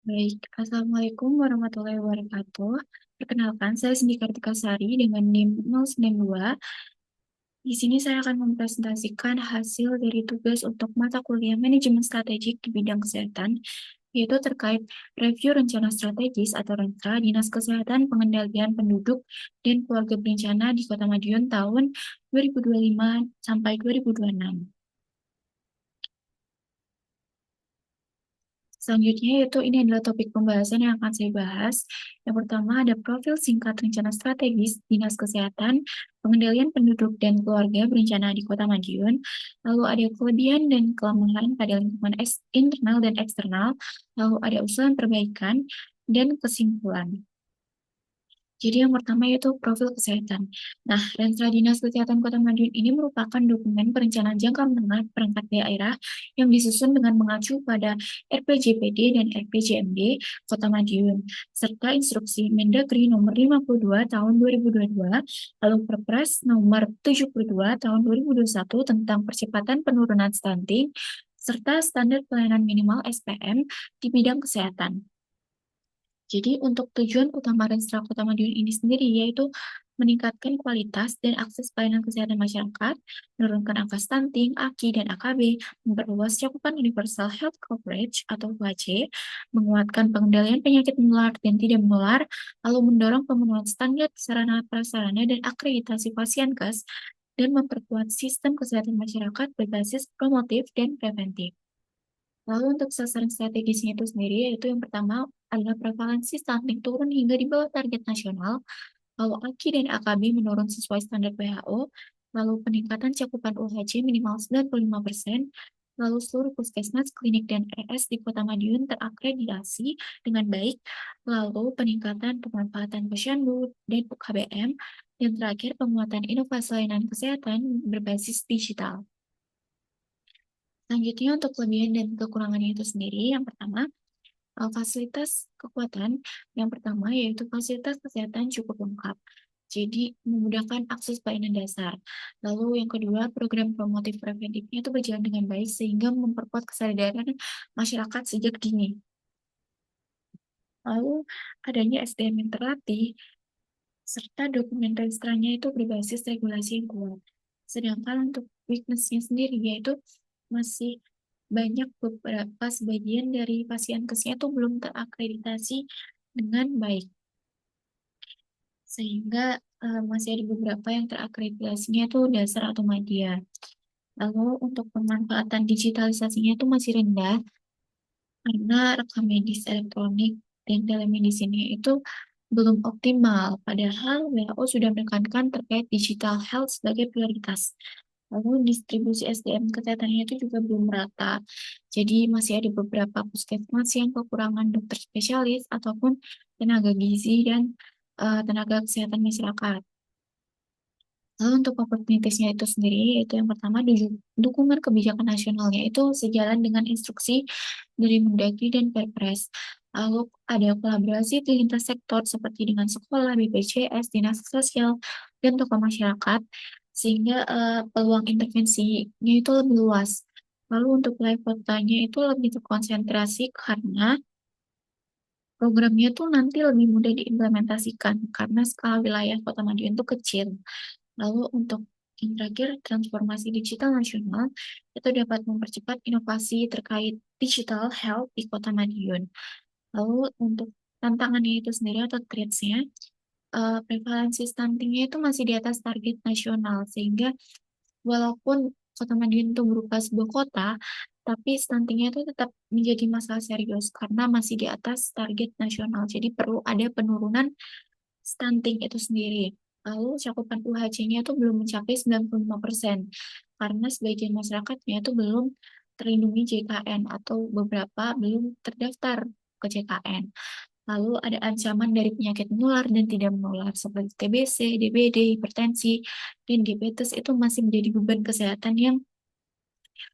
Baik, Assalamualaikum warahmatullahi wabarakatuh. Perkenalkan, saya Cindy Kartika Sari dengan NIM 092. Di sini saya akan mempresentasikan hasil dari tugas untuk mata kuliah manajemen strategik di bidang kesehatan, yaitu terkait review rencana strategis atau RENSRA Dinas Kesehatan Pengendalian Penduduk dan Keluarga Berencana di Kota Madiun tahun 2025 sampai 2026. Selanjutnya yaitu ini adalah topik pembahasan yang akan saya bahas. Yang pertama ada profil singkat rencana strategis Dinas Kesehatan, Pengendalian Penduduk dan Keluarga Berencana di Kota Madiun. Lalu ada kelebihan dan kelemahan pada lingkungan internal dan eksternal. Lalu ada usulan perbaikan dan kesimpulan. Jadi yang pertama yaitu profil kesehatan. Nah, Renstra Dinas Kesehatan Kota Madiun ini merupakan dokumen perencanaan jangka menengah perangkat daerah yang disusun dengan mengacu pada RPJPD dan RPJMD Kota Madiun, serta instruksi Mendagri nomor 52 tahun 2022, lalu Perpres nomor 72 tahun 2021 tentang percepatan penurunan stunting, serta standar pelayanan minimal SPM di bidang kesehatan. Jadi untuk tujuan utama Renstra Kota Madiun ini sendiri yaitu meningkatkan kualitas dan akses pelayanan kesehatan masyarakat, menurunkan angka stunting, AKI, dan AKB, memperluas cakupan Universal Health Coverage atau UHC, menguatkan pengendalian penyakit menular dan tidak menular, lalu mendorong pemenuhan standar sarana prasarana dan akreditasi Pasienkes, dan memperkuat sistem kesehatan masyarakat berbasis promotif dan preventif. Lalu untuk sasaran strategisnya itu sendiri, yaitu yang pertama adalah prevalensi stunting turun hingga di bawah target nasional, lalu AKI dan AKB menurun sesuai standar WHO, lalu peningkatan cakupan UHC minimal 95%, lalu seluruh puskesmas, klinik, dan RS di Kota Madiun terakreditasi dengan baik, lalu peningkatan pemanfaatan posyandu dan UKBM, dan terakhir penguatan inovasi layanan kesehatan berbasis digital. Selanjutnya untuk kelebihan dan kekurangannya itu sendiri, yang pertama, fasilitas kekuatan. Yang pertama yaitu fasilitas kesehatan cukup lengkap. Jadi memudahkan akses pelayanan dasar. Lalu yang kedua, program promotif preventifnya itu berjalan dengan baik sehingga memperkuat kesadaran masyarakat sejak dini. Lalu adanya SDM yang terlatih, serta dokumen registranya itu berbasis regulasi yang kuat. Sedangkan untuk weakness-nya sendiri yaitu masih banyak beberapa sebagian dari pasienkesnya itu belum terakreditasi dengan baik. Sehingga masih ada beberapa yang terakreditasinya itu dasar atau madya. Lalu untuk pemanfaatan digitalisasinya itu masih rendah karena rekam medis elektronik dan telemedicine itu belum optimal. Padahal WHO sudah menekankan terkait digital health sebagai prioritas. Lalu distribusi SDM kesehatannya itu juga belum merata. Jadi masih ada beberapa puskesmas yang kekurangan dokter spesialis ataupun tenaga gizi dan tenaga kesehatan masyarakat. Lalu untuk opportunitiesnya itu sendiri, yaitu yang pertama dukungan kebijakan nasionalnya itu sejalan dengan instruksi dari Mendagri dan Perpres. Lalu ada kolaborasi di lintas sektor seperti dengan sekolah, BPJS, dinas sosial, dan tokoh masyarakat, sehingga peluang intervensinya itu lebih luas. Lalu untuk wilayah kotanya itu lebih terkonsentrasi karena programnya tuh nanti lebih mudah diimplementasikan karena skala wilayah Kota Madiun itu kecil. Lalu untuk yang terakhir, transformasi digital nasional itu dapat mempercepat inovasi terkait digital health di Kota Madiun. Lalu untuk tantangannya itu sendiri atau threats-nya, prevalensi stuntingnya itu masih di atas target nasional, sehingga walaupun Kota Madiun itu berupa sebuah kota, tapi stuntingnya itu tetap menjadi masalah serius karena masih di atas target nasional. Jadi perlu ada penurunan stunting itu sendiri. Lalu cakupan UHC-nya itu belum mencapai 95% karena sebagian masyarakatnya itu belum terlindungi JKN atau beberapa belum terdaftar ke JKN. Lalu ada ancaman dari penyakit menular dan tidak menular seperti TBC, DBD, hipertensi, dan diabetes itu masih menjadi beban kesehatan yang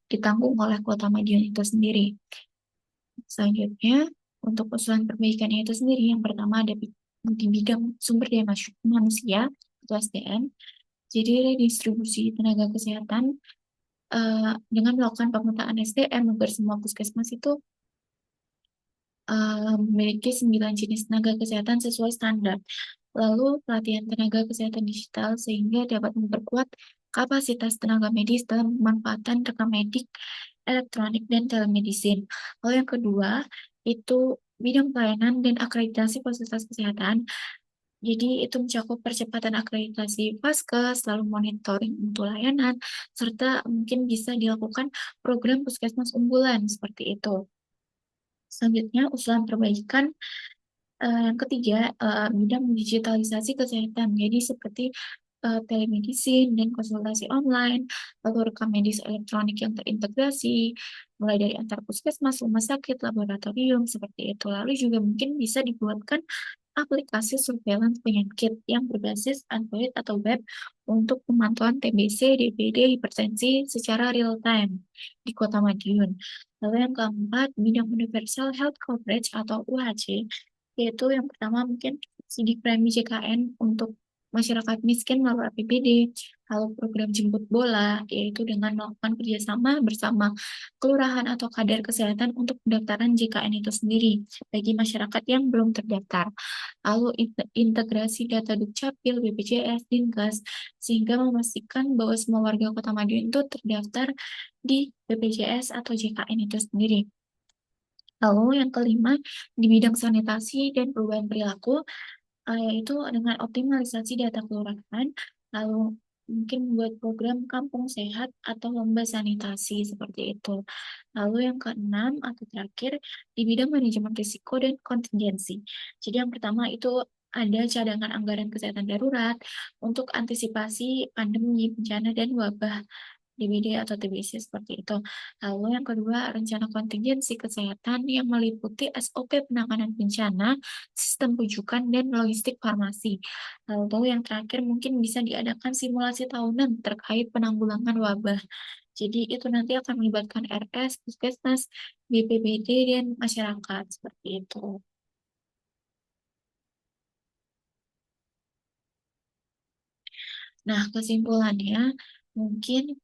ditanggung oleh Kota Madiun itu sendiri. Selanjutnya, untuk usulan perbaikannya itu sendiri, yang pertama ada di bidang sumber daya manusia atau SDM. Jadi redistribusi tenaga kesehatan dengan melakukan pemetaan SDM agar semua puskesmas itu memiliki 9 jenis tenaga kesehatan sesuai standar. Lalu pelatihan tenaga kesehatan digital sehingga dapat memperkuat kapasitas tenaga medis dalam pemanfaatan rekam medik, elektronik, dan telemedicine. Lalu yang kedua, itu bidang pelayanan dan akreditasi fasilitas kesehatan. Jadi itu mencakup percepatan akreditasi Vaskes, lalu monitoring mutu layanan, serta mungkin bisa dilakukan program puskesmas unggulan seperti itu. Selanjutnya, usulan perbaikan yang ketiga, bidang digitalisasi kesehatan. Jadi seperti telemedicine dan konsultasi online, lalu rekam medis elektronik yang terintegrasi, mulai dari antar puskesmas, rumah sakit, laboratorium, seperti itu. Lalu juga mungkin bisa dibuatkan aplikasi surveillance penyakit yang berbasis Android atau web untuk pemantauan TBC, DBD, hipertensi secara real time di Kota Madiun. Lalu yang keempat, bidang Universal Health Coverage atau UHC, yaitu yang pertama mungkin subsidi premi JKN untuk masyarakat miskin melalui APBD, lalu program jemput bola, yaitu dengan melakukan kerjasama bersama kelurahan atau kadar kesehatan untuk pendaftaran JKN itu sendiri bagi masyarakat yang belum terdaftar. Lalu integrasi data Dukcapil, BPJS, Dinkes, sehingga memastikan bahwa semua warga Kota Madiun itu terdaftar di BPJS atau JKN itu sendiri. Lalu yang kelima, di bidang sanitasi dan perubahan perilaku, yaitu dengan optimalisasi data kelurahan, lalu mungkin buat program kampung sehat atau lomba sanitasi seperti itu. Lalu yang keenam atau terakhir, di bidang manajemen risiko dan kontingensi. Jadi yang pertama itu ada cadangan anggaran kesehatan darurat untuk antisipasi pandemi, bencana, dan wabah DBD atau TBC seperti itu. Lalu yang kedua, rencana kontingensi kesehatan yang meliputi SOP penanganan bencana, sistem rujukan, dan logistik farmasi. Lalu yang terakhir mungkin bisa diadakan simulasi tahunan terkait penanggulangan wabah. Jadi itu nanti akan melibatkan RS, Puskesmas, BPBD, dan masyarakat seperti itu. Nah, kesimpulannya mungkin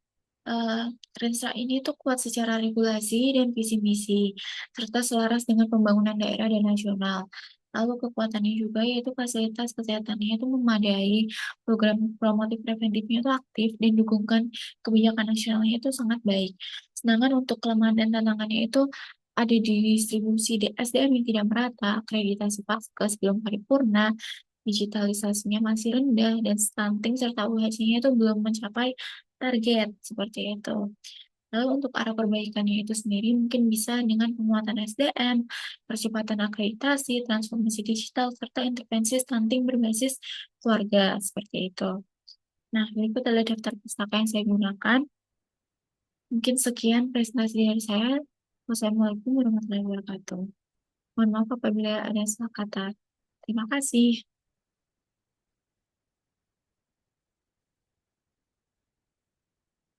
eh Renstra ini tuh kuat secara regulasi dan visi misi, serta selaras dengan pembangunan daerah dan nasional. Lalu kekuatannya juga yaitu fasilitas kesehatannya itu memadai, program promotif preventifnya itu aktif, dan dukungan kebijakan nasionalnya itu sangat baik. Sedangkan untuk kelemahan dan tantangannya itu ada di distribusi SDM yang tidak merata, akreditasi Vaskes belum paripurna, digitalisasinya masih rendah, dan stunting serta UHC-nya itu belum mencapai target seperti itu. Lalu untuk arah perbaikannya itu sendiri mungkin bisa dengan penguatan SDM, percepatan akreditasi, transformasi digital, serta intervensi stunting berbasis keluarga seperti itu. Nah, berikut adalah daftar pustaka yang saya gunakan. Mungkin sekian presentasi dari saya. Wassalamualaikum warahmatullahi wabarakatuh. Mohon maaf apabila ada salah kata. Terima kasih.